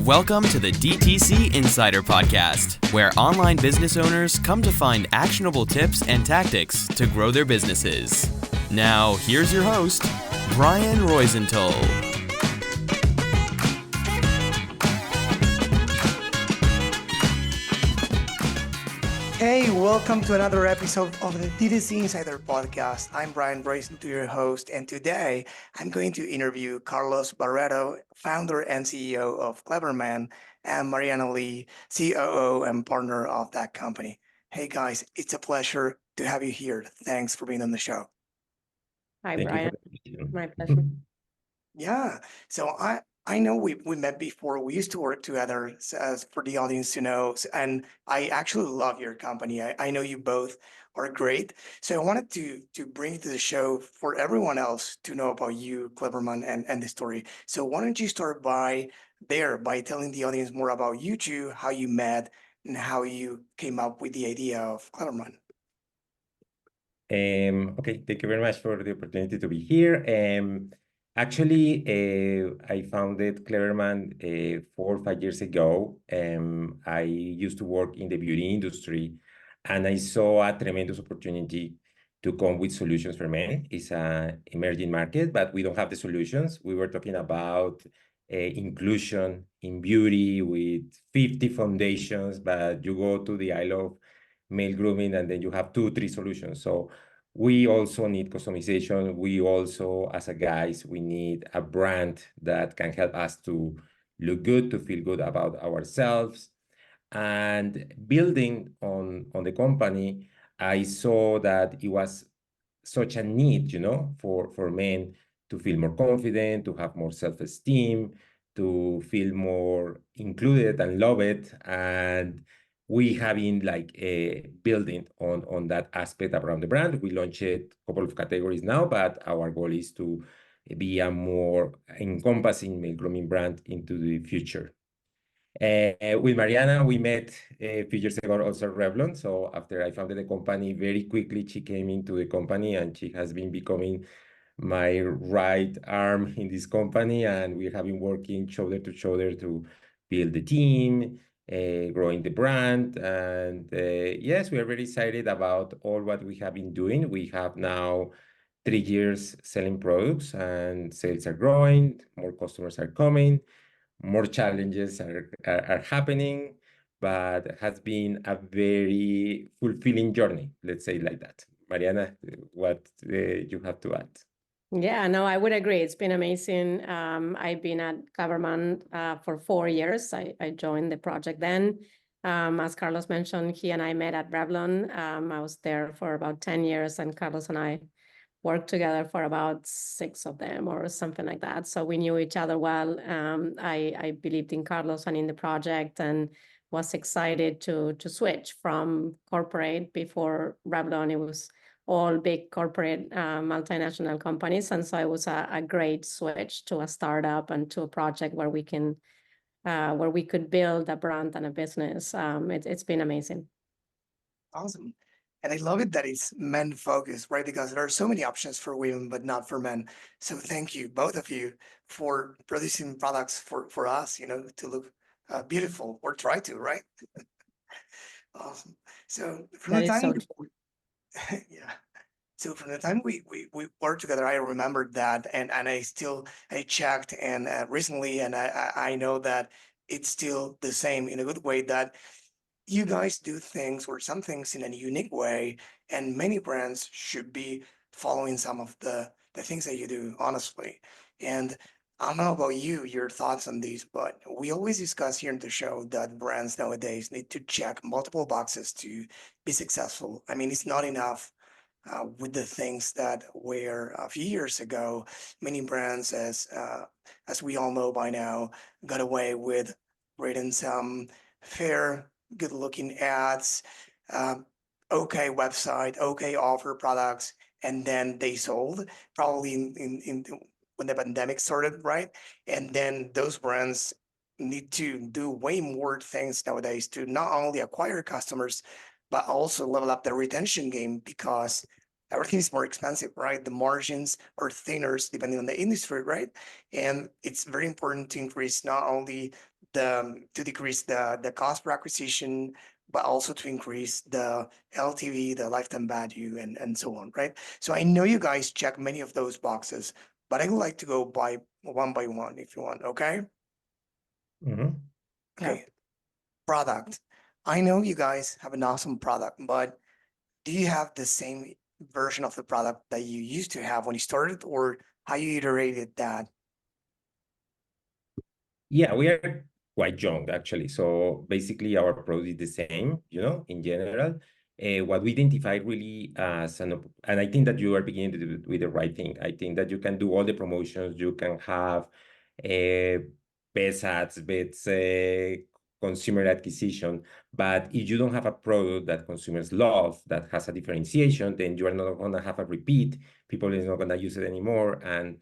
Welcome to the DTC Insider podcast, where online business owners come to find actionable tips and tactics to grow their businesses. Now, here's your host, Brian Roisentul. Hey, welcome to another episode of the DTC Insider podcast. I'm Brian Roisentul, your host, and today I'm going to interview Carlos Barreto, founder and CEO of Cleverman, and Mariana Lee, COO and partner of that company. Hey guys, it's a pleasure to have you here. Thanks for being on the show. Hi, Thank you Brian. for the question. My pleasure. Yeah, so I know we met before. We used to work together, as for the audience to know, and I actually love your company. I know you both are great. So I wanted to bring you to the show for everyone else to know about you, Cleverman, and the story. So why don't you start by telling the audience more about you two, how you met, and how you came up with the idea of Cleverman. Okay, thank you very much for the opportunity to be here. Actually, I founded Cleverman 4 or 5 years ago. I used to work in the beauty industry, and I saw a tremendous opportunity to come with solutions for men. It's an emerging market, but we don't have the solutions. We were talking about inclusion in beauty with 50 foundations, but you go to the aisle of male grooming, and then you have 2, 3 solutions. So we also need customization. We also, as a guys, we need a brand that can help us to look good, to feel good about ourselves. And building on the company, I saw that it was such a need, for men to feel more confident, to have more self-esteem, to feel more included and loved. And we have been building on that aspect around the brand. We launched a couple of categories now, but our goal is to be a more encompassing male grooming brand into the future. With Mariana, we met a few years ago also at Revlon. So after I founded the company, very quickly she came into the company, and she has been becoming my right arm in this company. And we have been working shoulder to shoulder to build the team, growing the brand. And yes, we are very excited about all what we have been doing. We have now 3 years selling products, and sales are growing, more customers are coming, more challenges are happening, but it has been a very fulfilling journey, let's say like that. Mariana, what you have to add? Yeah, no, I would agree. It's been amazing. I've been at Cleverman for 4 years. I joined the project then. As Carlos mentioned, he and I met at Revlon. I was there for about 10 years, and Carlos and I worked together for about 6 of them or something like that. So we knew each other well. I believed in Carlos and in the project, and was excited to switch from corporate. Before Revlon, it was all big corporate multinational companies. And so it was a great switch to a startup and to a project where we could build a brand and a business. It's been amazing. Awesome. And I love it that it's men focused, right? Because there are so many options for women, but not for men. So thank you, both of you, for producing products for us, to look beautiful, or try to, right? Awesome. So from That the is time, so true. yeah. So from the time we worked together, I remembered that, and I checked, and recently, and I know that it's still the same in a good way, that you guys do things, or some things, in a unique way, and many brands should be following some of the things that you do, honestly. And I don't know about you, your thoughts on these, but we always discuss here in the show that brands nowadays need to check multiple boxes to be successful. I mean, it's not enough with the things that were a few years ago. Many brands, as we all know by now, got away with writing some fair, good-looking ads, okay website, okay offer products, and then they sold, probably in when the pandemic started, right? And then those brands need to do way more things nowadays to not only acquire customers, but also level up their retention game, because everything is more expensive, right? The margins are thinner depending on the industry, right? And it's very important to increase not only to decrease the cost per acquisition, but also to increase the LTV, the lifetime value, and so on, right? So I know you guys check many of those boxes, but I would like to go by one if you want, okay? Mhm. Okay. Product. I know you guys have an awesome product, but do you have the same version of the product that you used to have when you started, or how you iterated that? Yeah, we are quite young actually. So basically our product is the same, in general. What we identified really as and I think that you are beginning to do with the right thing. I think that you can do all the promotions, you can have best ads, best consumer acquisition, but if you don't have a product that consumers love, that has a differentiation, then you are not going to have a repeat. People is not going to use it anymore, and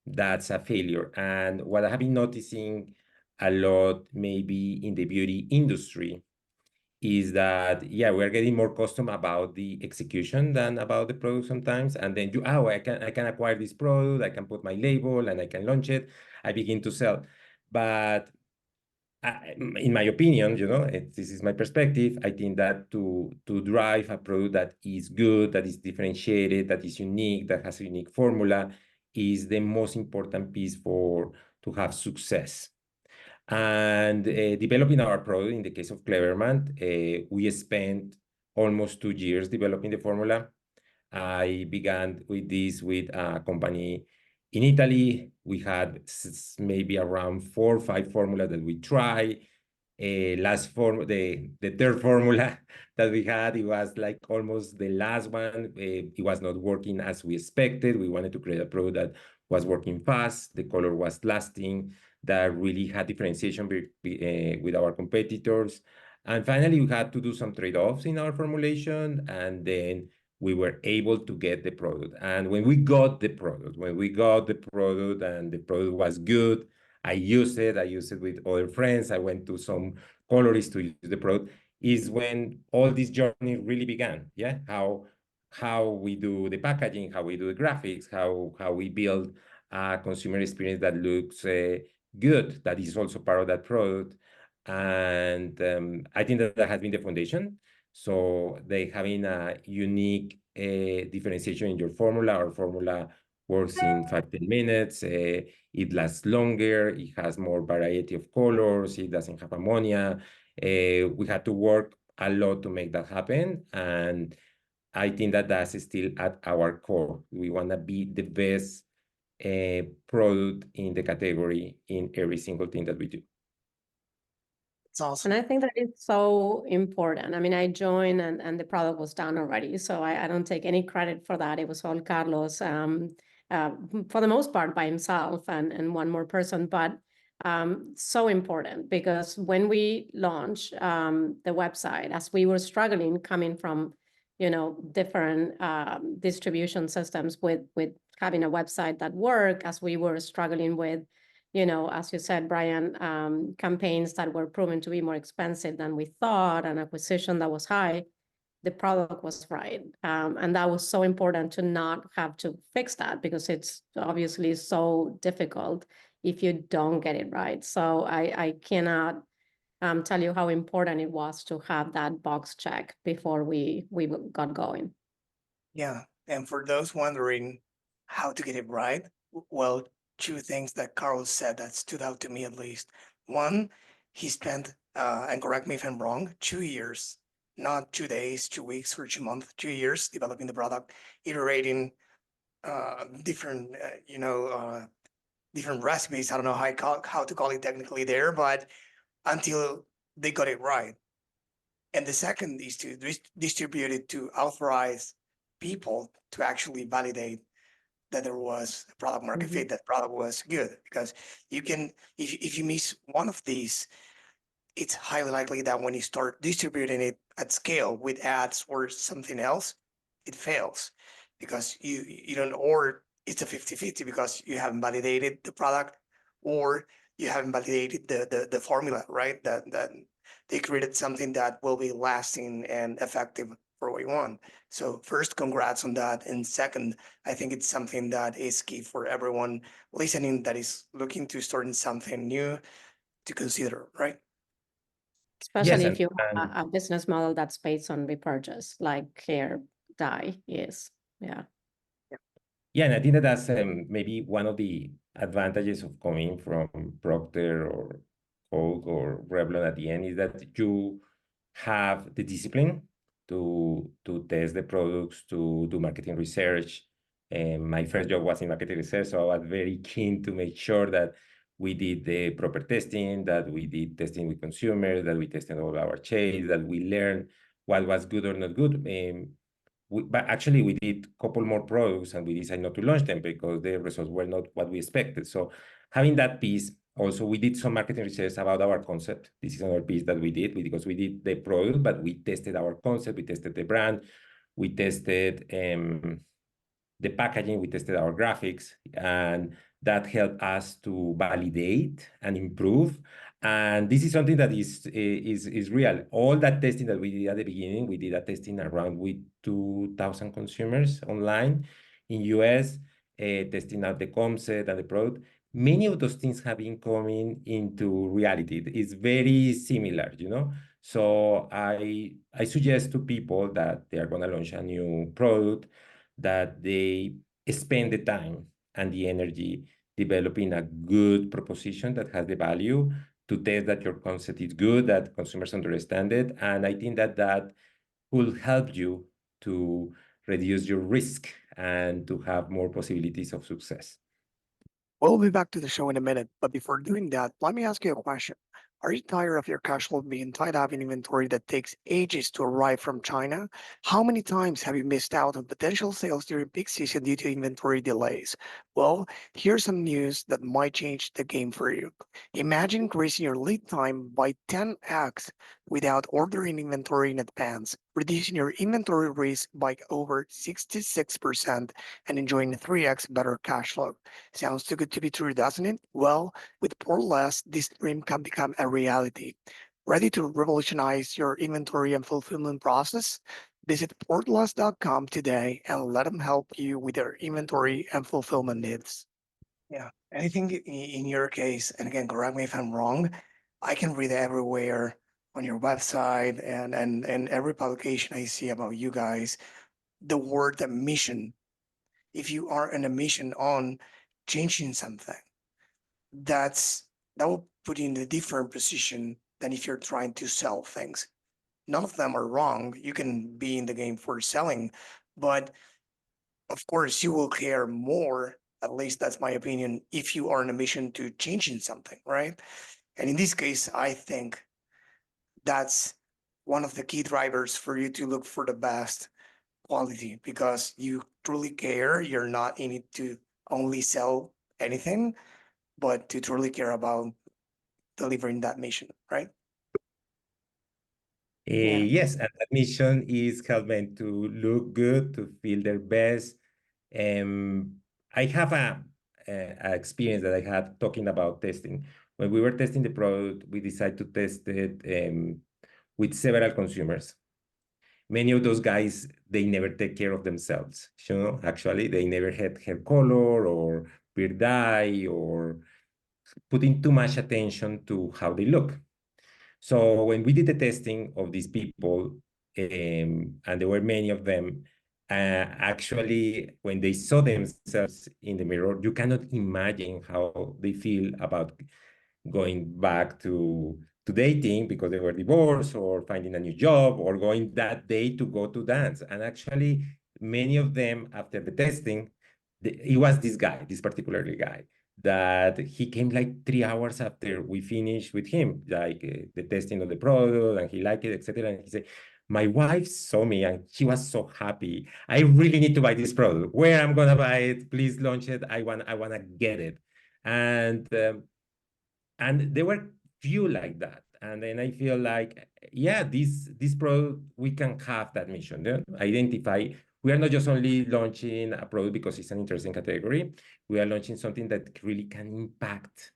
that's a failure. And what I have been noticing a lot, maybe in the beauty industry, is that, yeah, we're getting more custom about the execution than about the product sometimes. And then I can acquire this product, I can put my label and I can launch it, I begin to sell. But in my opinion, this is my perspective. I think that to drive a product that is good, that is differentiated, that is unique, that has a unique formula, is the most important piece to have success. And developing our product, in the case of Cleverman, we spent almost 2 years developing the formula. I began with a company in Italy. We had maybe around 4 or 5 formulas that we try. The third formula that we had, it was like almost the last one. It was not working as we expected. We wanted to create a product that was working fast, the color was lasting, that really had differentiation with our competitors. And finally, we had to do some trade-offs in our formulation, and then we were able to get the product. And when we got the product and the product was good, I used it with other friends. I went to some colorists to use the product, is when all this journey really began. Yeah, how we do the packaging, how we do the graphics, how we build a consumer experience that looks good, that is also part of that product. And I think that has been the foundation. So they having a unique differentiation in your formula. Our formula works in 5-10 minutes. It lasts longer. It has more variety of colors. It doesn't have ammonia. We had to work a lot to make that happen. And I think that that's still at our core. We want to be the best product in the category in every single thing that we do. It's awesome. And I think that it's so important. I mean, I joined and the product was done already, so I don't take any credit for that. It was all Carlos, for the most part by himself and one more person, but so important because when we launched the website, as we were struggling coming from, different distribution systems with having a website that worked, as we were struggling with, as you said, Brian, campaigns that were proven to be more expensive than we thought, and acquisition that was high, the product was right. And that was so important to not have to fix that because it's obviously so difficult if you don't get it right. So I cannot tell you how important it was to have that box check before we got going. Yeah. And for those wondering how to get it right, well, 2 things that Carlos said that stood out to me at least. One, he spent, and correct me if I'm wrong, 2 years, not 2 days, 2 weeks, or 2 months, 2 years developing the product, iterating different, different recipes. I don't know how to call it technically there, but until they got it right. And the second is to distribute it to authorized people to actually validate that there was a product market fit, that product was good. Because you can, if you miss one of these, it's highly likely that when you start distributing it at scale with ads or something else, it fails because you don't, or it's a 50-50 because you haven't validated the product or you haven't validated the formula, right? That they created something that will be lasting and effective what we want. So first, congrats on that. And second, I think it's something that is key for everyone listening that is looking to start in something new to consider, right? Especially if Yes, you have a business model that's based on repurchase, like hair dye is. Yeah. yeah, and I think that that's maybe one of the advantages of coming from Procter or Coke or Revlon at the end is that you have the discipline to test the products, to do marketing research. And my first job was in marketing research, so I was very keen to make sure that we did the proper testing, that we did testing with consumers, that we tested all our chains, that we learned what was good or not good. But actually, we did a couple more products and we decided not to launch them because the results were not what we expected. So having that piece, also, we did some marketing research about our concept. This is another piece that we did because we did the product, but we tested our concept, we tested the brand, we tested the packaging, we tested our graphics, and that helped us to validate and improve. And this is something that is real. All that testing that we did at the beginning, we did a testing around with 2,000 consumers online in US, testing out the concept and the product. Many of those things have been coming into reality. It's very similar, you know? So I suggest to people that they are going to launch a new product that they spend the time and the energy developing a good proposition that has the value to test that your concept is good, that consumers understand it. And I think that that will help you to reduce your risk and to have more possibilities of success. We'll be back to the show in a minute, but before doing that, let me ask you a question. Are you tired of your cash flow being tied up in inventory that takes ages to arrive from China? How many times have you missed out on potential sales during peak season due to inventory delays? Well, here's some news that might change the game for you. Imagine increasing your lead time by 10x without ordering inventory in advance, reducing your inventory risk by over 66%, and enjoying 3x better cash flow. Sounds too good to be true, doesn't it? Well, with Portless, this dream can become a reality. Ready to revolutionize your inventory and fulfillment process? Visit portless.com today and let them help you with your inventory and fulfillment needs. Yeah, I think in your case, and again, correct me if I'm wrong, I can read everywhere on your website and every publication I see about you guys, the word mission. If you are in a mission on changing something, that will put you in a different position than if you're trying to sell things. None of them are wrong. You can be in the game for selling, but of course you will care more, at least that's my opinion, if you are on a mission to changing something, right? And in this case, I think that's one of the key drivers for you to look for the best quality because you truly care. You're not in it to only sell anything, but to truly care about delivering that mission, right? Yeah. Yes, and that mission is helping to look good, to feel their best. I have a experience that I had talking about testing. When we were testing the product, we decided to test it with several consumers. Many of those guys, they never take care of themselves. You know, actually, they never had hair color or beard dye or putting too much attention to how they look. So when we did the testing of these people, and there were many of them, actually, when they saw themselves in the mirror, you cannot imagine how they feel about going back to dating because they were divorced or finding a new job or going that day to go to dance. And actually, many of them, after the testing, it was this guy, this particular guy, that he came like 3 hours after we finished with him, like the testing of the product, and he liked it, etc. And he said, my wife saw me and she was so happy. I really need to buy this product. Where I'm gonna buy it? Please launch it. I wanna get it. And there were few like that. And then I feel like, yeah, this product, we can have that mission. Identify. We are not just only launching a product because it's an interesting category. We are launching something that really can impact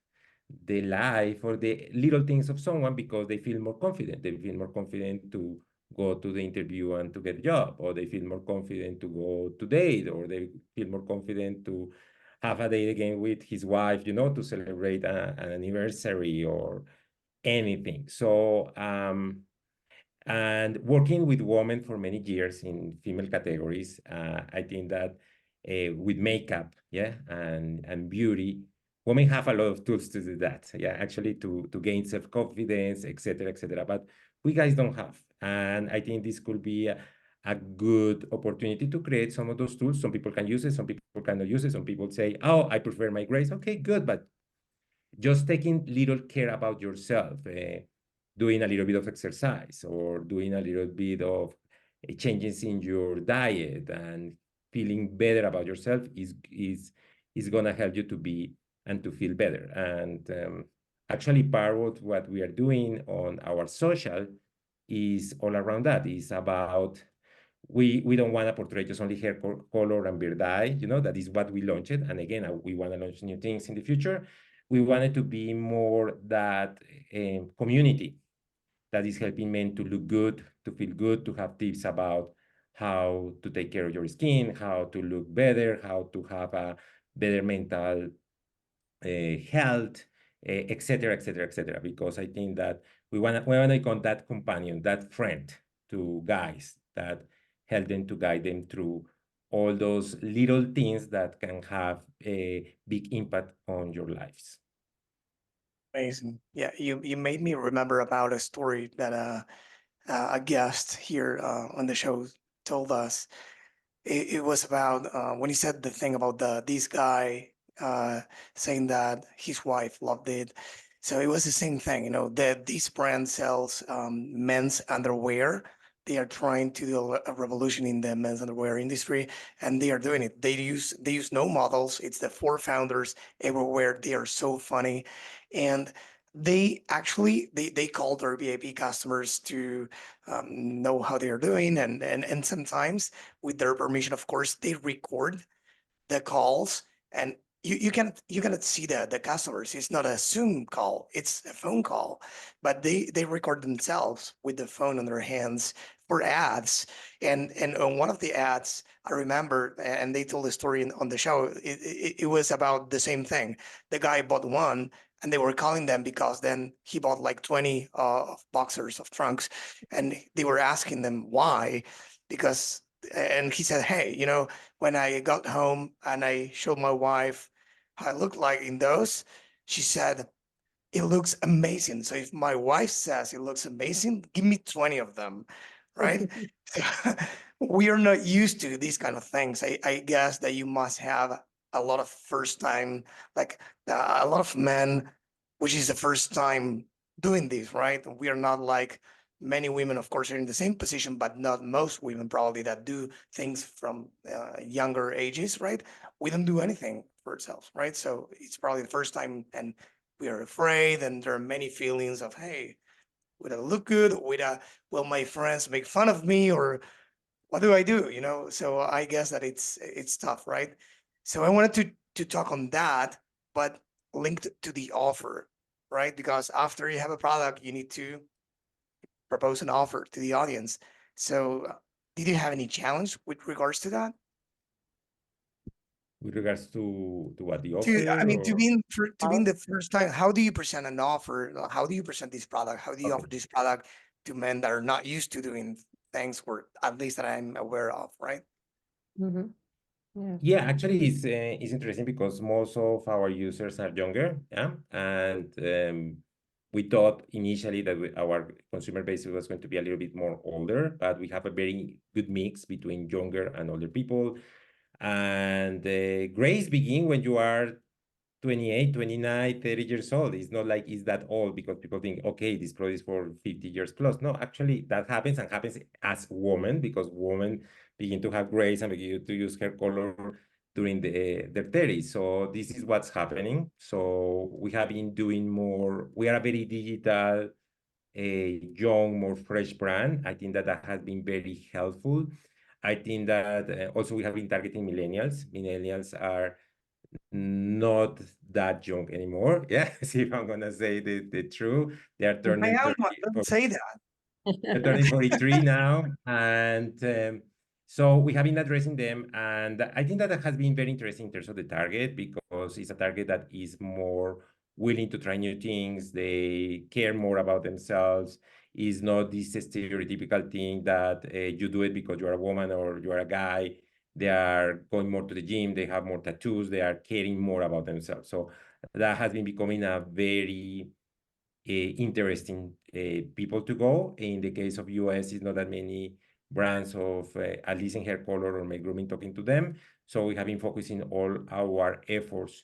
the life or the little things of someone because they feel more confident. They feel more confident to go to the interview and to get a job, or they feel more confident to go to date, or they feel more confident to have a date again with his wife, to celebrate an anniversary or anything. So, and working with women for many years in female categories, I think that with makeup, and beauty, women have a lot of tools to do that. Actually, to gain self-confidence, etc., etc. But we guys don't have, and I think this could be a good opportunity to create some of those tools. Some people can use it, some people cannot use it. Some people say, "Oh, I prefer my grace." Okay, good, but just taking little care about yourself, doing a little bit of exercise or doing a little bit of changes in your diet and feeling better about yourself is gonna help you to be and to feel better. And actually, part of what we are doing on our social is all around that. It's about we don't want to portray just only hair color and beard dye. That is what we launched. And again, we want to launch new things in the future. We wanted to be more that community that is helping men to look good, to feel good, to have tips about how to take care of your skin, how to look better, how to have a better mental health, et cetera, et cetera, et cetera. Because I think that we want to become that companion, that friend to guys, that help them to guide them through all those little things that can have a big impact on your lives. Amazing. Yeah, you made me remember about a story that a guest here on the show told us. It was about when he said the thing about this guy saying that his wife loved it. So it was the same thing, that this brand sells men's underwear. They are trying to do a revolution in the men's underwear industry, and they are doing it. They use no models. It's the four founders everywhere. They are so funny, and they actually they call their VIP customers to know how they are doing, and sometimes with their permission, of course, they record the calls, and you cannot see the customers. It's not a Zoom call, it's a phone call, but they record themselves with the phone in their hands for ads. And on one of the ads, I remember, and they told the story on the show, it was about the same thing. The guy bought one, and they were calling them because then he bought like 20 boxers of trunks, and they were asking them why, because, and he said, hey, when I got home and I showed my wife how I looked like in those, she said, it looks amazing. So if my wife says it looks amazing, give me 20 of them, right? We are not used to these kind of things. I guess that you must have a lot of first time, like a lot of men, which is the first time doing this, right? We are not like many women, of course, are in the same position, but not most women probably that do things from younger ages, right? We don't do anything for ourselves, right? So it's probably the first time, and we are afraid, and there are many feelings of, hey, would I look good? Will my friends make fun of me, or what do I do? So I guess that it's tough, right? So I wanted to talk on that, but linked to the offer, right? Because after you have a product, you need to propose an offer to the audience. So did you have any challenge with regards to that? With regards to what, the I offer, mean, to or? be in the first time, how do you present an offer? How do you present this product? How do you Okay. offer this product to men that are not used to doing things, or at least that I'm aware of, right? Mhm. Yeah. Yeah, actually, it's interesting because most of our users are younger, and we thought initially that our consumer base was going to be a little bit more older, but we have a very good mix between younger and older people. And grace begin when you are 28, 29, 30 years old. It's not like it's that old, because people think, okay, this product is for 50 years plus. No, actually, that happens, and happens as women, because women begin to have grace and begin to use hair color during their 30s. So this is what's happening. So we have been doing more. We are a very digital, a young, more fresh brand. I think that has been very helpful. I think that also we have been targeting millennials. Millennials are not that young anymore. Yeah, see, if I'm gonna say the truth, they are I turning am. 30. Don't say that. They're turning 43 now. And so we have been addressing them. And I think that has been very interesting in terms of the target, because it's a target that is more willing to try new things. They care more about themselves. It's not this stereotypical thing that you do it because you're a woman or you're a guy. They are going more to the gym. They have more tattoos. They are caring more about themselves. So that has been becoming a very interesting people to go. In the case of US, it's not that many brands of at least in hair color or make grooming talking to them. So we have been focusing all our efforts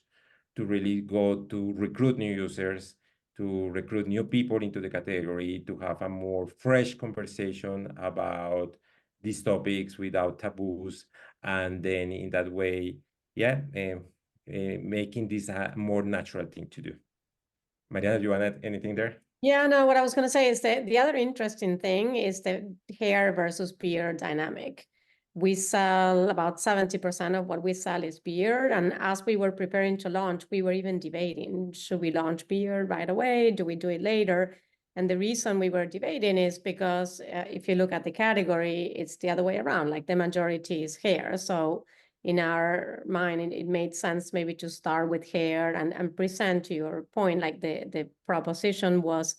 to really go to recruit new users, to recruit new people into the category, to have a more fresh conversation about these topics without taboos. And then in that way, yeah, making this a more natural thing to do. Mariana, do you want to add anything there? Yeah, no, what I was going to say is that the other interesting thing is the hair versus beard dynamic. We sell about 70% of what we sell is beard. And as we were preparing to launch, we were even debating, should we launch beard right away? Do we do it later? And the reason we were debating is because if you look at the category, it's the other way around, like the majority is hair. So in our mind, it made sense maybe to start with hair and present, to your point, like the proposition was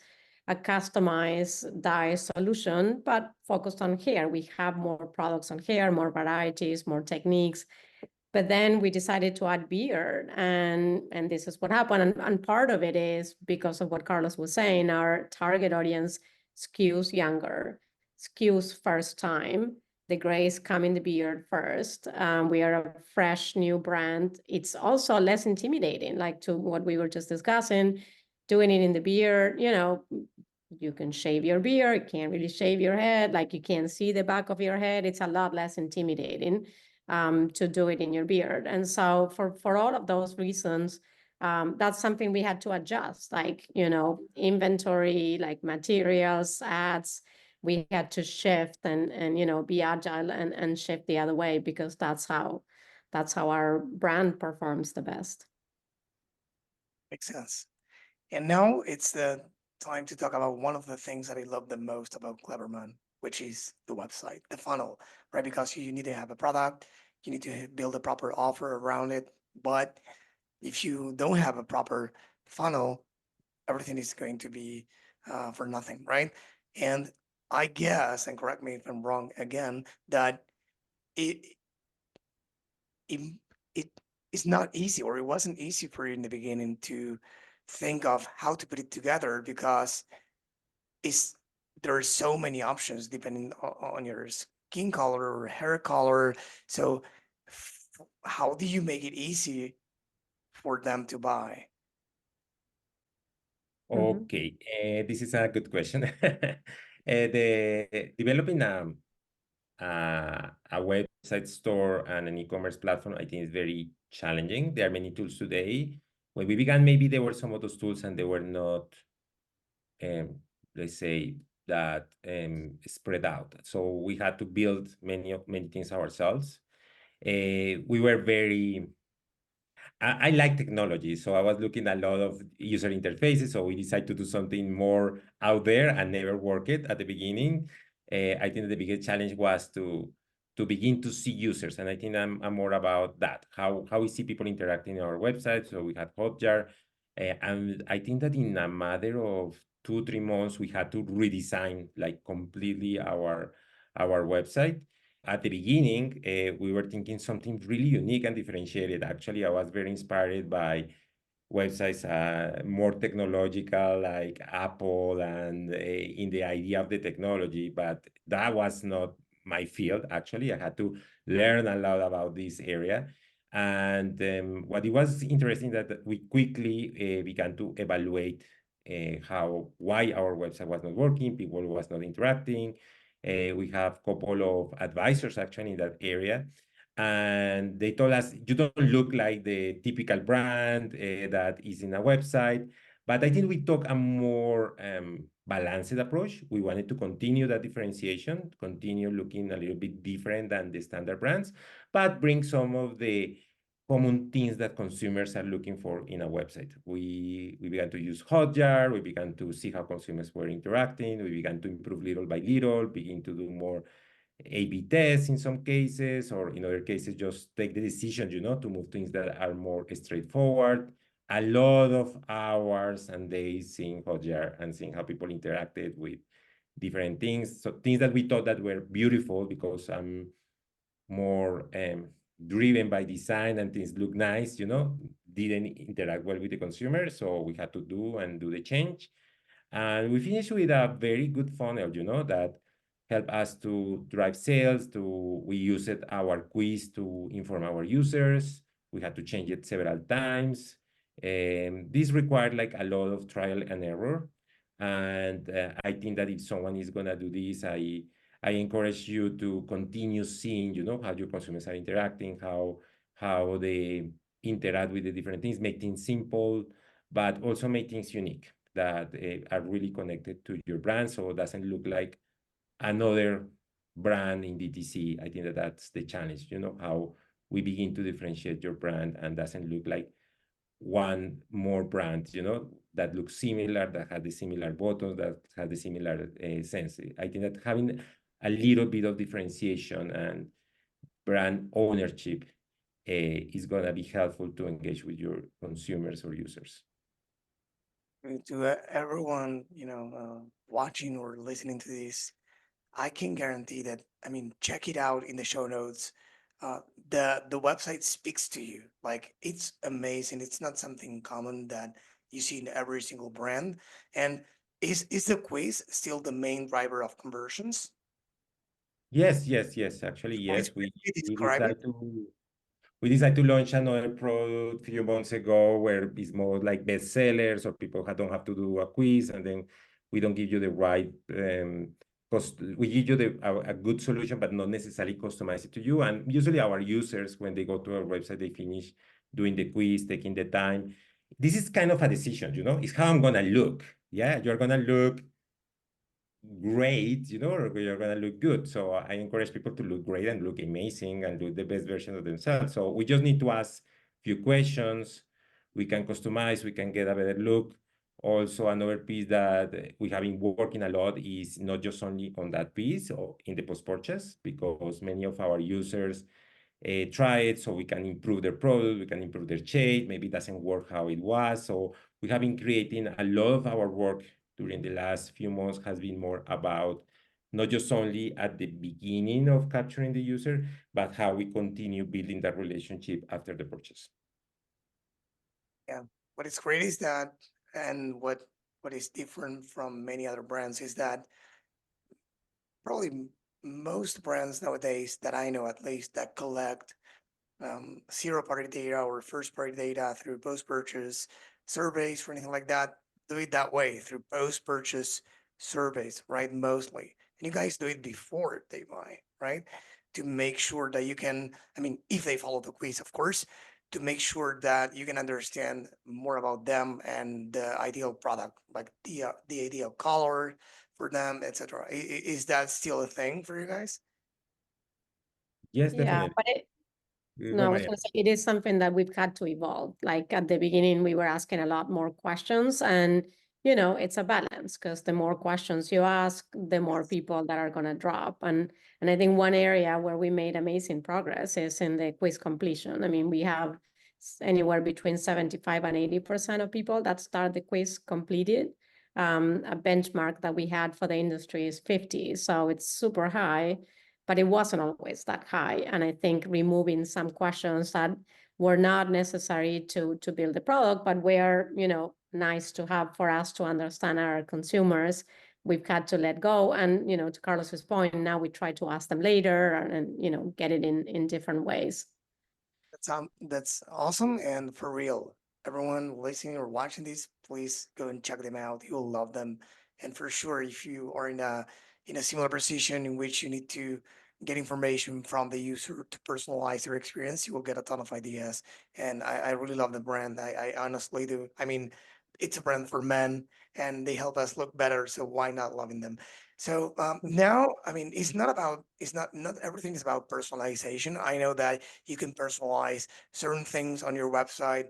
a customized dye solution, but focused on hair. We have more products on hair, more varieties, more techniques. But then we decided to add beard, and this is what happened. And part of it is because of what Carlos was saying, our target audience skews younger, skews first time. The grays come in the beard first. We are a fresh new brand. It's also less intimidating, like to what we were just discussing, doing it in the beard, you can shave your beard, you can't really shave your head, like you can't see the back of your head. It's a lot less intimidating to do it in your beard. And so for all of those reasons, that's something we had to adjust, like, inventory, like materials, ads. We had to shift and be agile and shift the other way, because that's how our brand performs the best. Makes sense. And now it's the time to talk about one of the things that I love the most about Cleverman, which is the website, the funnel, right? Because you need to have a product, you need to build a proper offer around it. But if you don't have a proper funnel, everything is going to be for nothing, right? And I guess, and correct me if I'm wrong again, that it it it is not easy, or it wasn't easy for you in the beginning to think of how to put it together, because it's there are so many options depending on your skin color or hair color. So how do you make it easy for them to buy? Okay, this is a good question. The developing a website store and an e-commerce platform, I think, is very challenging. There are many tools today. When we began, maybe there were some of those tools and they were not, let's say, that spread out. So we had to build many things ourselves. We were very I like technology, so I was looking at a lot of user interfaces. So we decided to do something more out there and never work it at the beginning. I think the biggest challenge was to begin to see users, and I think I'm more about that. How we see people interacting in our website. So we had Hotjar, and I think that in a matter of 2-3 months we had to redesign like completely our website. At the beginning, we were thinking something really unique and differentiated. Actually, I was very inspired by websites more technological, like Apple, and in the idea of the technology, but that was not my field. Actually, I had to learn a lot about this area. And what it was interesting that we quickly began to evaluate why our website was not working, people was not interacting. We have a couple of advisors actually in that area. And they told us, you don't look like the typical brand that is in a website. But I think we took a more balanced approach. We wanted to continue that differentiation, continue looking a little bit different than the standard brands, but bring some of the common things that consumers are looking for in a website. We began to use Hotjar, we began to see how consumers were interacting, we began to improve little by little, begin to do more A/B tests in some cases, or in other cases, just take the decision, to move things that are more straightforward. A lot of hours and days seeing Hotjar and seeing how people interacted with different things. So things that we thought that were beautiful because I'm more driven by design and things look nice, didn't interact well with the consumer. So we had to do the change. And we finished with a very good funnel, that helped us to drive sales. We used our quiz to inform our users. We had to change it several times. This required like a lot of trial and error. And I think that if someone is gonna do this, I encourage you to continue seeing, how your consumers are interacting, how they interact with the different things, make things simple, but also make things unique that are really connected to your brand, so it doesn't look like another brand in DTC. I think that that's the challenge, how we begin to differentiate your brand and doesn't look like one more brand, that looks similar, that has the similar buttons, that has the similar sense. I think that having a little bit of differentiation and brand ownership is going to be helpful to engage with your consumers or users. To everyone, watching or listening to this, I can guarantee that, check it out in the show notes. The website speaks to you. Like, it's amazing. It's not something common that you see in every single brand. And is the quiz still the main driver of conversions? Yes. Actually, Please yes. We describe it. decided to launch another product a few months ago where it's more like bestsellers, or people don't have to do a quiz, and then we don't give you the right cost. We give you a good solution, but not necessarily customize it to you. And usually our users, when they go to our website, they finish doing the quiz, taking the time. This is kind of a decision, it's how I'm gonna look. Yeah, you're gonna look great, or you're gonna look good. So I encourage people to look great and look amazing and look the best version of themselves. So we just need to ask a few questions. We can customize, we can get a better look. Also, another piece that we have been working a lot is not just only on that piece or in the post-purchase, because many of our users try it so we can improve their product, we can improve their shade, maybe it doesn't work how it was. So we have been creating a lot of our work during the last few months has been more about not just only at the beginning of capturing the user, but how we continue building that relationship after the purchase. Yeah. What is great is that, and what is different from many other brands is that probably most brands nowadays that I know, at least, that collect zero-party data or first-party data through post-purchase surveys or anything like that, do it that way through post-purchase surveys, right? Mostly. And you guys do it before they buy, right? To make sure that you can, if they follow the quiz, of course, to make sure that you can understand more about them and the ideal product, like the ideal color for them, etc. Is that still a thing for you guys? Yes, Yeah, definitely. but no, I was going to say it is something that we've had to evolve. Like at the beginning, we were asking a lot more questions, and it's a balance, because the more questions you ask, the more people that are going to drop. And I think one area where we made amazing progress is in the quiz completion. We have anywhere between 75 and 80% of people that start the quiz completed. A benchmark that we had for the industry is 50, so it's super high, but it wasn't always that high. And I think removing some questions that were not necessary to build the product, but were, nice to have for us to understand our consumers, we've had to let go. And, to Carlos's point, now we try to ask them later and get it in different ways. That's awesome. And for real, everyone listening or watching this, please go and check them out. You'll love them. And for sure, if you are in a similar position in which you need to get information from the user to personalize your experience, you will get a ton of ideas. And I really love the brand. I honestly do. It's a brand for men, and they help us look better. So why not loving them? So now, I mean, not everything is about personalization. I know that you can personalize certain things on your website,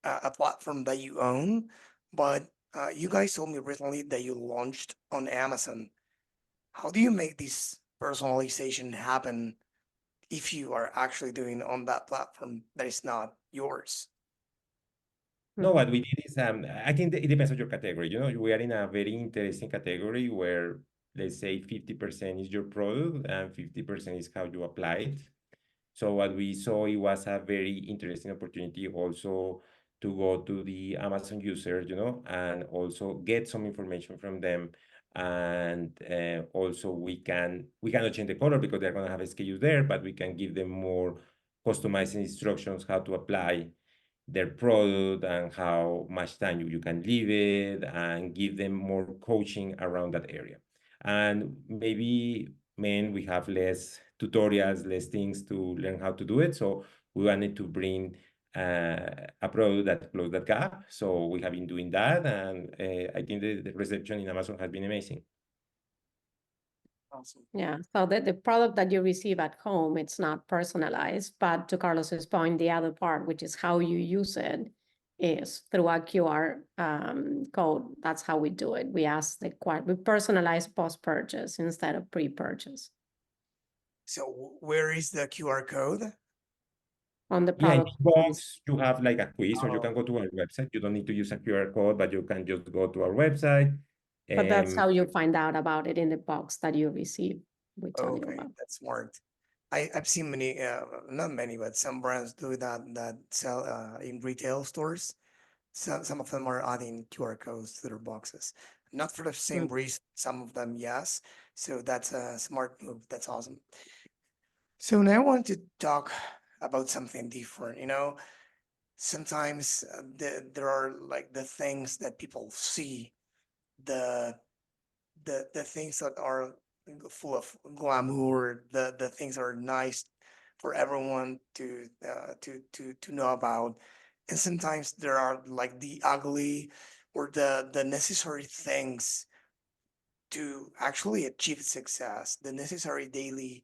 a platform that you own, but you guys told me recently that you launched on Amazon. How do you make this personalization happen if you are actually doing on that platform that is not yours? No, what we did is, I think it depends on your category. We are in a very interesting category where, let's say, 50% is your product and 50% is how you apply it. So what we saw, it was a very interesting opportunity also to go to the Amazon users, and also get some information from them. And also we cannot change the color because they're going to have SKUs there, but we can give them more customized instructions how to apply their product and how much time you can leave it, and give them more coaching around that area. And maybe we have less tutorials, less things to learn how to do it. So we wanted to bring a product that closed that gap. So we have been doing that, and I think the reception in Amazon has been amazing. Awesome. Yeah, so the product that you receive at home, it's not personalized, but to Carlos's point, the other part, which is how you use it, is through a QR code. That's how we do it. We personalize post-purchase instead of pre-purchase. So where is the QR code? On the Yeah, in product. the box, you have like a quiz, or you Oh. can go to our website. You don't need to use a QR code, but you can just go to our website. But that's how you find out about it in the box that you receive. We tell you Okay, about. that's smart. I've seen many, not many, but some brands do that sell in retail stores. Some of them are adding QR codes to their boxes, not for the same reason. Some of them, yes. So that's a smart move. That's awesome. So now I want to talk about something different. Sometimes there are like the things that people see, the the things that are full of glamour, the things that are nice for everyone to know about. And sometimes there are like the ugly or the necessary things to actually achieve success, the necessary daily,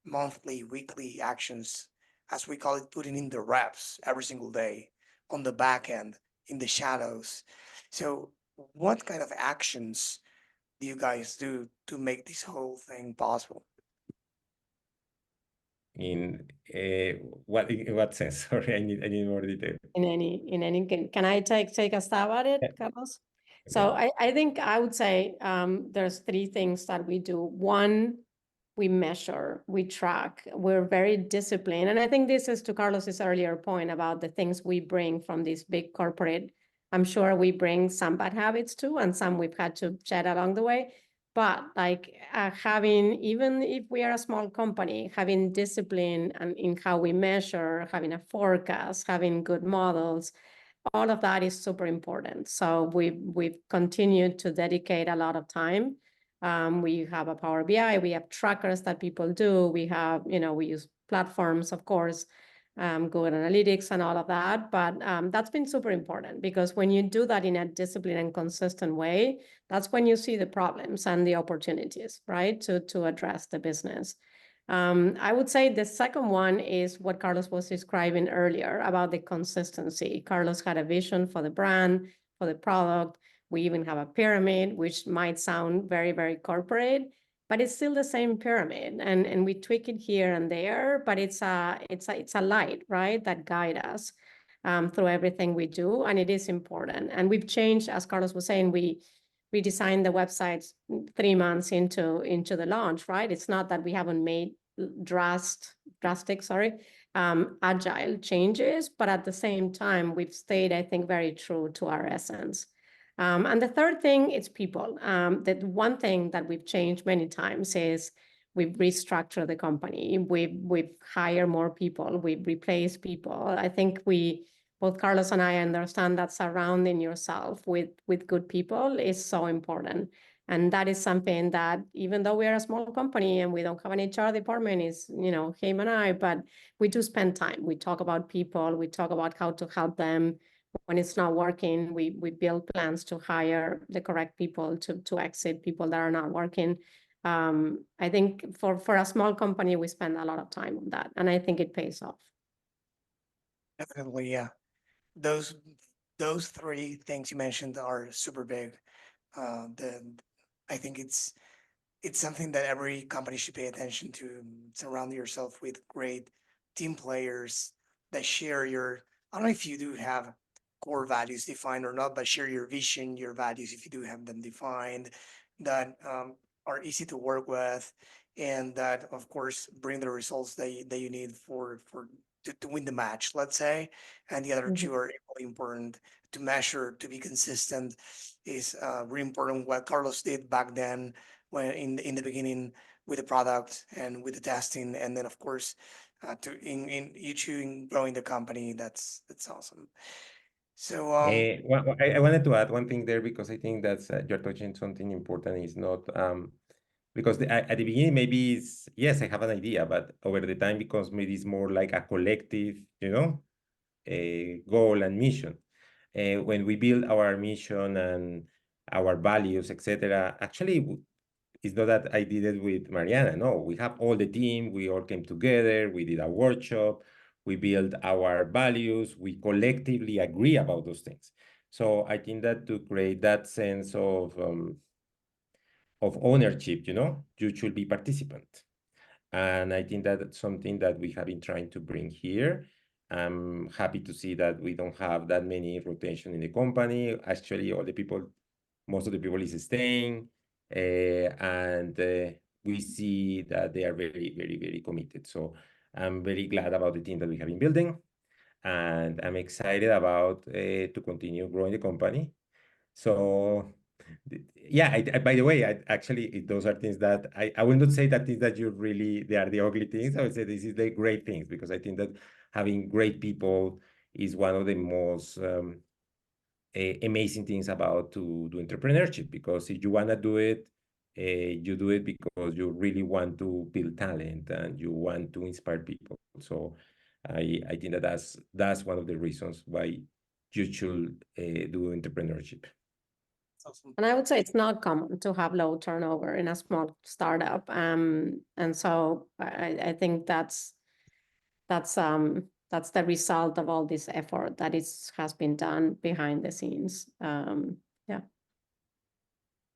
monthly, weekly actions, as we call it, putting in the reps every single day on the back end, in the shadows. So what kind of actions do you guys do to make this whole thing possible? in what sense? Sorry, I need more detail. In any, can I take a stab at it, Yeah. Carlos? So I think I would say there's three things that we do. One, we measure, we track, we're very disciplined. And I think this is to Carlos's earlier point about the things we bring from this big corporate. I'm sure we bring some bad habits too, and some we've had to shed along the way. But like having, even if we are a small company, having discipline and in how we measure, having a forecast, having good models, all of that is super important. So we've continued to dedicate a lot of time. We have a Power BI, we have trackers that people do. We have, we use platforms, of course, Google Analytics and all of that. But that's been super important, because when you do that in a disciplined and consistent way, that's when you see the problems and the opportunities, right, to address the business. I would say the second one is what Carlos was describing earlier about the consistency. Carlos had a vision for the brand, for the product. We even have a pyramid, which might sound very, very corporate, but it's still the same pyramid, and we tweak it here and there, but it's a light, right, that guide us through everything we do, and it is important. And we've changed, as Carlos was saying, we designed the websites 3 months into the launch, right? It's not that we haven't made drastic, agile changes, but at the same time, we've stayed, I think, very true to our essence. And the third thing is people. That one thing that we've changed many times is we've restructured the company. We've hired more people. We've replaced people. I think both Carlos and I understand that surrounding yourself with good people is so important. And that is something that, even though we are a small company and we don't have an HR department, is, him and I, but we do spend time. We talk about people. We talk about how to help them when it's not working, we build plans to hire the correct people to exit people that are not working. I think for a small company, we spend a lot of time on that, and I think it pays off. Definitely, yeah. Those three things you mentioned are super big. I think it's something that every company should pay attention to. Surround yourself with great team players that share your, I don't know if you do have core values defined or not, but share your vision, your values, if you do have them defined, that are easy to work with, and that, of course, bring the results that you need to win the match, let's say. And the other two are equally important to measure, to be consistent is really important. What Carlos did back then, when in the beginning with the product and with the testing, and then of course to in you two in growing the company. That's awesome. So I wanted to add one thing there because I think that's you're touching something important. Is not because at the beginning maybe it's yes I have an idea, but over the time becomes maybe it's more like a collective, goal and mission. When we build our mission and our values, etc., actually it's not that I did it with Mariana. No, we have all the team. We all came together. We did a workshop. We built our values. We collectively agree about those things. So I think that to create that sense of ownership, you should be participant. And I think that that's something that we have been trying to bring here. I'm happy to see that we don't have that many rotation in the company. Actually, most of the people is staying, and we see that they are very, very, very committed. So I'm very glad about the team that we have been building, and I'm excited about to continue growing the company. So yeah, by the way, those are things that I will not say that things that they are the ugly things. I would say this is the great things, because I think that having great people is one of the most amazing things about to do entrepreneurship, because if you want to do it, you do it because you really want to build talent and you want to inspire people. So I think that that's one of the reasons why you should do entrepreneurship. awesome. And I would say it's not common to have low turnover in a small startup. And so I think that's the result of all this effort that has been done behind the scenes. Yeah.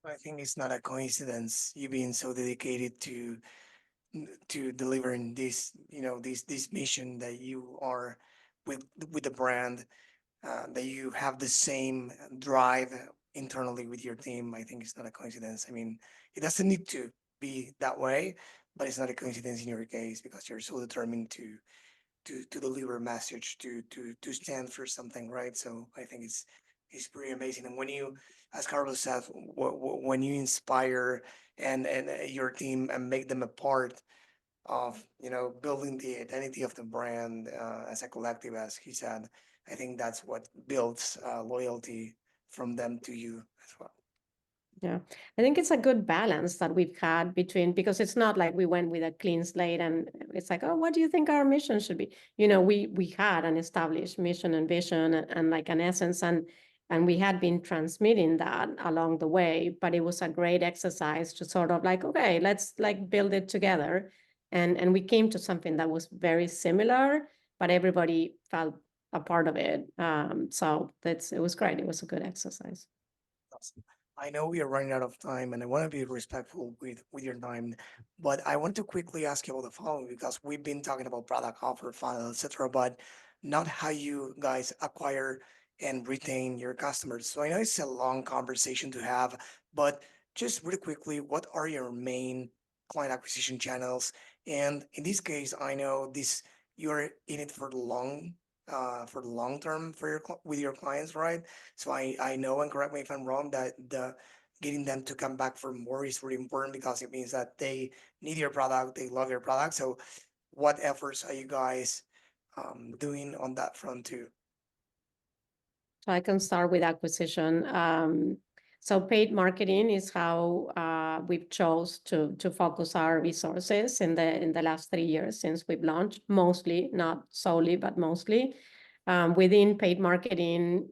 I think it's not a coincidence you being so dedicated to delivering this, this mission that you are with the brand, that you have the same drive internally with your team. I think it's not a coincidence. I mean, it doesn't need to be that way, but it's not a coincidence in your case, because you're so determined to deliver a message, to stand for something, right? So I think it's pretty amazing. And when you, as Carlos said, when you inspire and your team and make them a part of building the identity of the brand as a collective, as he said, I think that's what builds loyalty from them to you as well. Yeah, I think it's a good balance that we've had between, because it's not like we went with a clean slate and it's like, oh, what do you think our mission should be? We had an established mission and vision and like an essence, and we had been transmitting that along the way, but it was a great exercise to sort of like, okay, let's like build it together. And we came to something that was very similar, but everybody felt a part of it. So it was great. It was a good exercise. Awesome. I know we are running out of time, and I want to be respectful with your time, but I want to quickly ask you about the following, because we've been talking about product offer, funnel, etc., but not how you guys acquire and retain your customers. So I know it's a long conversation to have, but just really quickly, what are your main client acquisition channels? And in this case, I know you're in it for the long term with your clients, right? So I know, and correct me if I'm wrong, that getting them to come back for more is really important, because it means that they need your product, they love your product. So what efforts are you guys doing on that front too? So I can start with acquisition. So paid marketing is how we've chose to focus our resources in the last 3 years since we've launched, mostly, not solely, but mostly. Within paid marketing,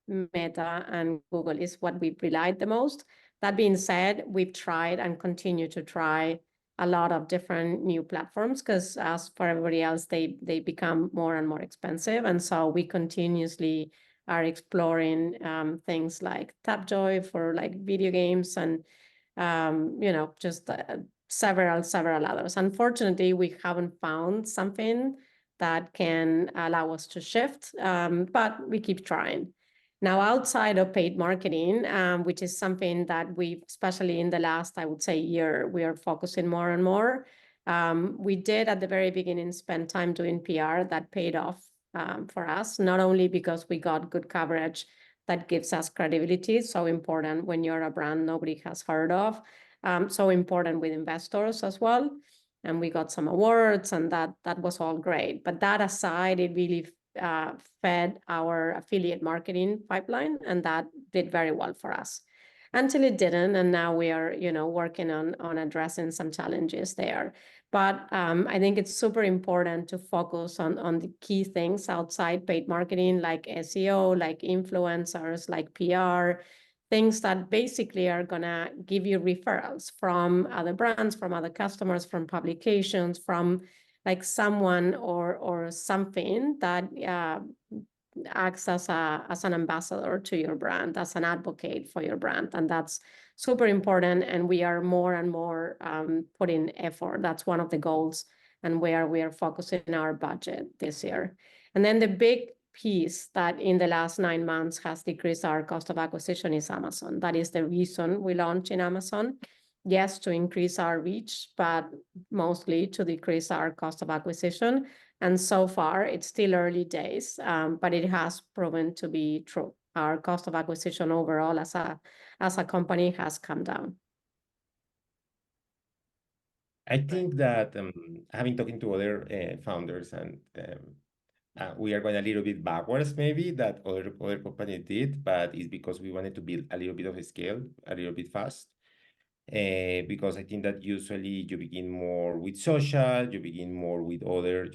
Meta and Google is what we've relied the most. That being said, we've tried and continue to try a lot of different new platforms because as for everybody else, they become more and more expensive. And so we continuously are exploring things like Tapjoy for like video games and, just several others. Unfortunately, we haven't found something that can allow us to shift, but we keep trying. Now, outside of paid marketing, which is something that we, especially in the last, I would say, year, we are focusing more and more. We did at the very beginning spend time doing PR that paid off for us, not only because we got good coverage that gives us credibility, so important when you're a brand nobody has heard of, so important with investors as well. And we got some awards and that was all great. But that aside, it really fed our affiliate marketing pipeline, and that did very well for us until it didn't. And now we are, working on addressing some challenges there. But I think it's super important to focus on the key things outside paid marketing, like SEO, like influencers, like PR, things that basically are gonna give you referrals from other brands, from other customers, from publications, from like someone or something that acts as an ambassador to your brand, as an advocate for your brand. And that's super important. And we are more and more putting effort. That's one of the goals and where we are focusing our budget this year. And then the big piece that in the last 9 months has decreased our cost of acquisition is Amazon. That is the reason we launched in Amazon. Yes, to increase our reach, but mostly to decrease our cost of acquisition. And so far, it's still early days, but it has proven to be true. Our cost of acquisition overall as a company has come down. I think that having talking to other founders and we are going a little bit backwards maybe that other companies did, but it's because we wanted to build a little bit of a scale, a little bit fast. Because I think that usually you begin more with social, you begin more with other,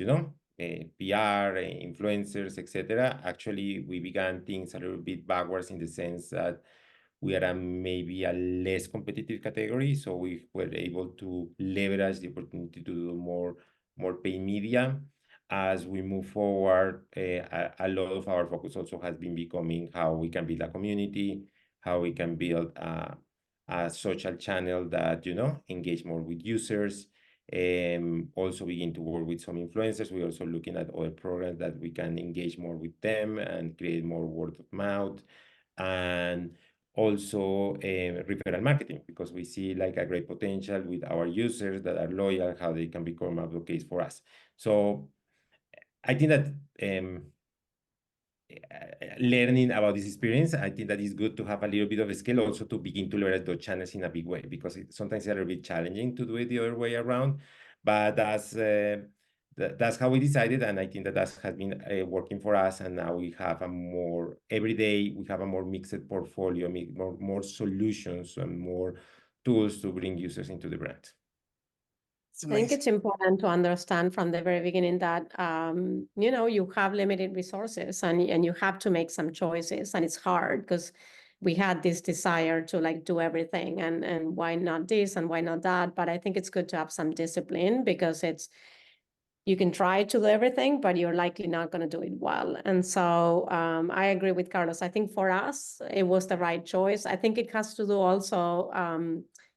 PR, influencers, etc. Actually, we began things a little bit backwards in the sense that we are maybe a less competitive category, so we were able to leverage the opportunity to do more paid media. As we move forward, a lot of our focus also has been becoming how we can build a community, how we can build a social channel that, engage more with users. Also begin to work with some influencers. We're also looking at other programs that we can engage more with them and create more word of mouth. And also referral marketing, because we see like a great potential with our users that are loyal, how they can become advocates for us. So I think that learning about this experience, I think that it's good to have a little bit of a scale also to begin to leverage those channels in a big way, because sometimes it's a little bit challenging to do it the other way around. But that's how we decided, and I think that has been working for us. And now we have every day we have a more mixed portfolio, more solutions and more tools to bring users into the brand. I think it's important to understand from the very beginning that, you have limited resources and you have to make some choices. And it's hard because we had this desire to like do everything and why not this and why not that. But I think it's good to have some discipline because you can try to do everything, but you're likely not going to do it well. And so I agree with Carlos. I think for us, it was the right choice. I think it has to do also,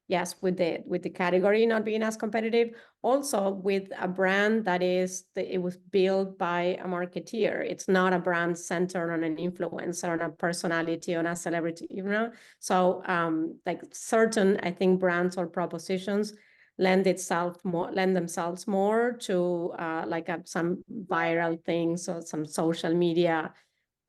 yes, with the category not being as competitive, also with a brand that it was built by a marketeer. It's not a brand centered on an influencer, on a personality, on a celebrity, So like certain, I think, brands or propositions lend themselves more to some viral things or some social media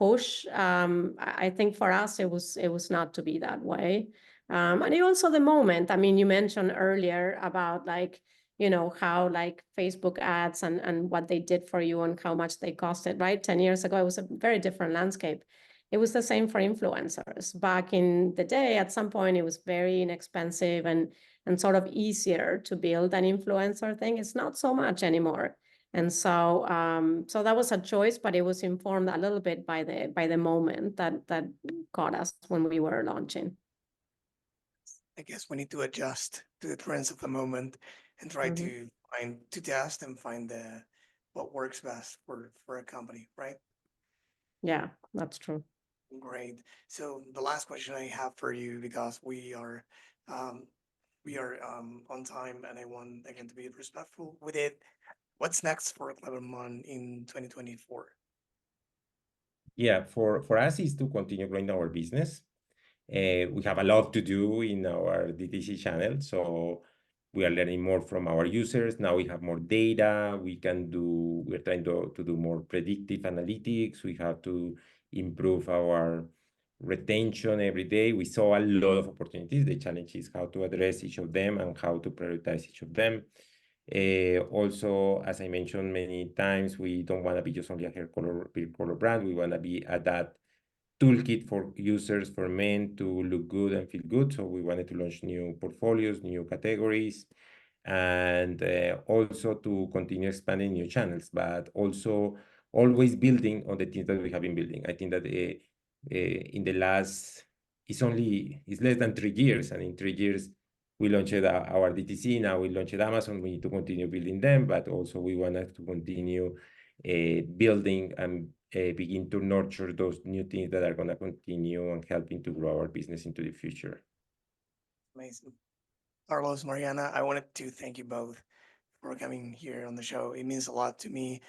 push. I think for us, it was not to be that way. And it also the moment, I mean, you mentioned earlier about how like Facebook ads and what they did for you and how much they costed, right? 10 years ago, it was a very different landscape. It was the same for influencers. Back in the day, at some point, it was very inexpensive and sort of easier to build an influencer thing. It's not so much anymore. And so so that was a choice, but it was informed a little bit by the moment that caught us when we were launching. I guess we need to adjust to the trends of the moment and try to test and find what works best for a company, right? Yeah, that's true. Great. So the last question I have for you, because we are on time, and I want again to be respectful with it. What's next for Cleverman in 2024? Yeah, for us is to continue growing our business. We have a lot to do in our DTC channel, so we are learning more from our users. Now we have more data. We're trying to do more predictive analytics. We have to improve our retention every day. We saw a lot of opportunities. The challenge is how to address each of them and how to prioritize each of them. Also, as I mentioned many times, we don't want to be just only a hair color brand. We want to be at that toolkit for users, for men to look good and feel good. So we wanted to launch new portfolios, new categories, and also to continue expanding new channels, but also always building on the things that we have been building. I think that in the last, it's less than 3 years, and in 3 years, we launched our DTC, now we launched Amazon. We need to continue building them, but also we wanted to continue building and begin to nurture those new things that are going to continue and helping to grow our business into the future. Amazing. Carlos, Mariana, I wanted to thank you both for coming here on the show. It means a lot to me.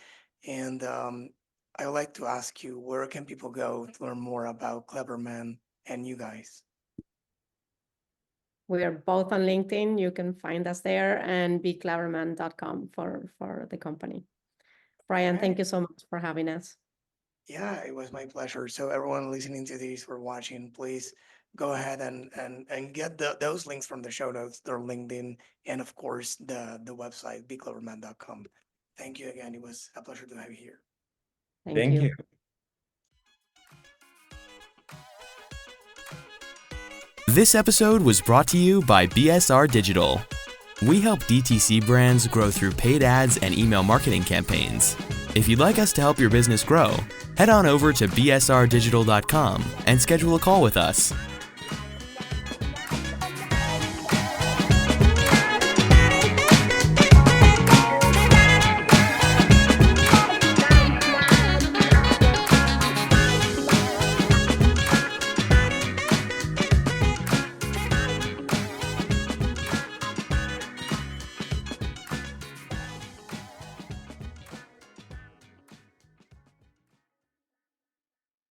And I would like to ask you, where can people go to learn more about Cleverman and you guys? We are both on LinkedIn. You can find us there, and becleverman.com for the company. Brian, thank you so much for having us. Yeah, it was my pleasure. So everyone listening to these or watching, please go ahead and get those links from the show notes, their LinkedIn, and of course the website, becleverman.com. Thank you again. It was a pleasure to have you here. Thank you. This episode was brought to you by BSR Digital. We help DTC brands grow through paid ads and email marketing campaigns. If you'd like us to help your business grow, head on over to bsrdigital.com and schedule a call with us.